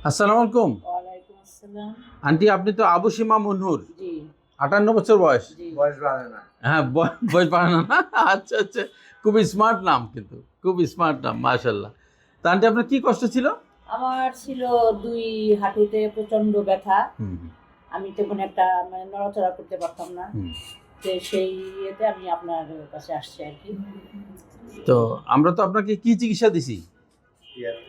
আসসালামু আলাইকুম। ওয়ালাইকুম আসসালাম। আন্টি, আপনি তো আবু সীমা মনহুর, জি 58 বছর বয়স। জি। বয়স বাড়ে না। হ্যাঁ, বয়স বাড়ানো না। আচ্ছা আচ্ছা, খুবই স্মার্ট নাম, কিন্তু খুবই স্মার্ট নাম, মাশাল্লাহ। তা আন্টি, আপনার কি কষ্ট ছিল? আমার ছিল দুই হাঁটুতে প্রচন্ড ব্যথা। হুম আমি তেমন একটা নড়াচড়া করতে পারতাম না। হুম। তো সেই ইয়েতে আমি আপনার কাছে আসছি আর কি। তো আমরা তো আপনাকে কি চিকিৎসা দিছি? PRP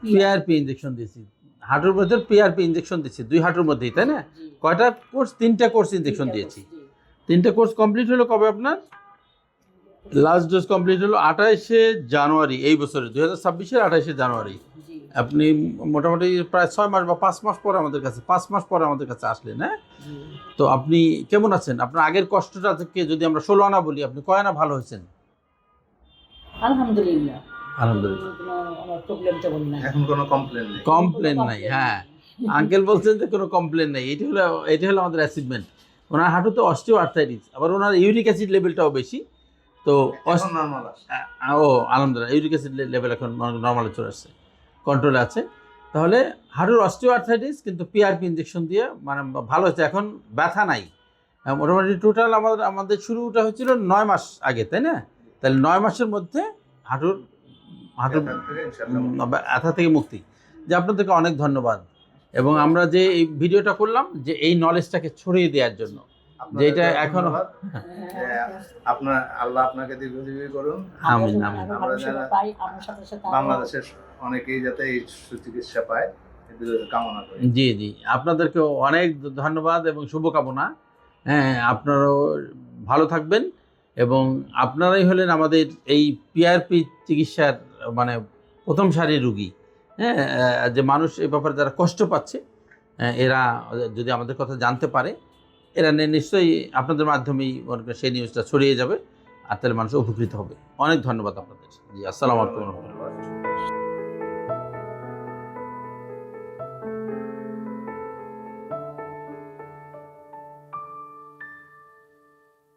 পিআরপি ইঞ্জেকশন দিয়েছি, হাঁটুর মধ্যে পিআরপি ইঞ্জেকশন দিচ্ছি, দুই হাঁটুর মধ্যেই, তাই না? জি। কয়টা কোর্স? 3টা কোর্স ইঞ্জেকশন তিনটা দিয়েছি। কোর্স, জি। 3টা কোর্স কমপ্লিট হলো কবে আপনার? লাস্ট ডোজ কমপ্লিট হলো 28শে জানুয়ারি, এই বছরের 2026-এর 28শে জানুয়ারি। জি আপনি মোটামুটি প্রায় 6 মাস বা 5 মাস পরে আমাদের কাছে, 5 মাস পরে আমাদের কাছে আসলেন, হ্যাঁ? জি। তো আপনি কেমন আছেন? আপনার আগের কষ্টটা থেকে যদি আমরা 16 আনা বলি, আপনি কয় আনা ভালো হয়েছেন? আলহামদুলিল্লাহ। আলহামদুলিল্লাহ। কোনো আমার প্রবলেম তেমন নাই। এখন কোনো কমপ্লেন নেই। কমপ্লেন নাই, হ্যাঁ। আঙ্কেল বলছেন যে কোনো কমপ্লেন নেই, এটা হলো আমাদের অ্যাচিভমেন্ট। ওনার হাঁটুতে অস্টিও আর্থাইটিস, আবার ওনার ইউরিক অ্যাসিড লেভেলটাও বেশি। তো এখন নরমাল আছে। আলহামদুলিল্লাহ, ইউরিক অ্যাসিড লেভেল এখন নর্মালে চলে আসছে, কন্ট্রোলে আছে। তাহলে হাঁটুর অস্টিও আর্থাইটিস কিন্তু পিআরপি ইঞ্জেকশন দিয়ে মানে ভালো হচ্ছে, এখন ব্যথা নাই। মোটামুটি টোটাল আমাদের শুরুটা হচ্ছিল 9 মাস আগে, তাই না? তাহলে 9 মাসের মধ্যে হাঁটুর ব্যথা থেকে ইনশাআল্লাহ ব্যথা থেকে মুক্তি। যে আপনাদেরকে অনেক ধন্যবাদ, এবং আমরা যে এই ভিডিওটা করলাম যে এই নলেজটাকে ছড়িয়ে দেওয়ার জন্য, যে এটা এখনো আপনার আল্লাহ আপনাকে দীর্ঘজীবী করুন। আমিন আমিন। আরো ভালো সেবা পাই, আমার সাথে সাথে আরো- বাংলাদেশের অনেকেই যাতে এই সুচিকিৎসা পায় এগুলো কামনা করি। জি জি, আপনাদেরকেও অনেক ধন্যবাদ এবং শুভকামনা। হ্যাঁ, আপনারাও ভালো থাকবেন, এবং আপনারাই হলেন আমাদের এই পিআরপি চিকিৎসার মানে প্রথম সারির রুগী। হ্যাঁ, যে মানুষ এই ব্যাপারে যারা কষ্ট পাচ্ছে, এরা যদি আমাদের কথা জানতে পারে, এরা নিশ্চয়ই আপনাদের মাধ্যমেই সেই নিউজটা ছড়িয়ে যাবে, আর তাহলে মানুষ উপকৃত হবে। অনেক ধন্যবাদ আপনাদের। জি, আসসালামু আলাইকুম।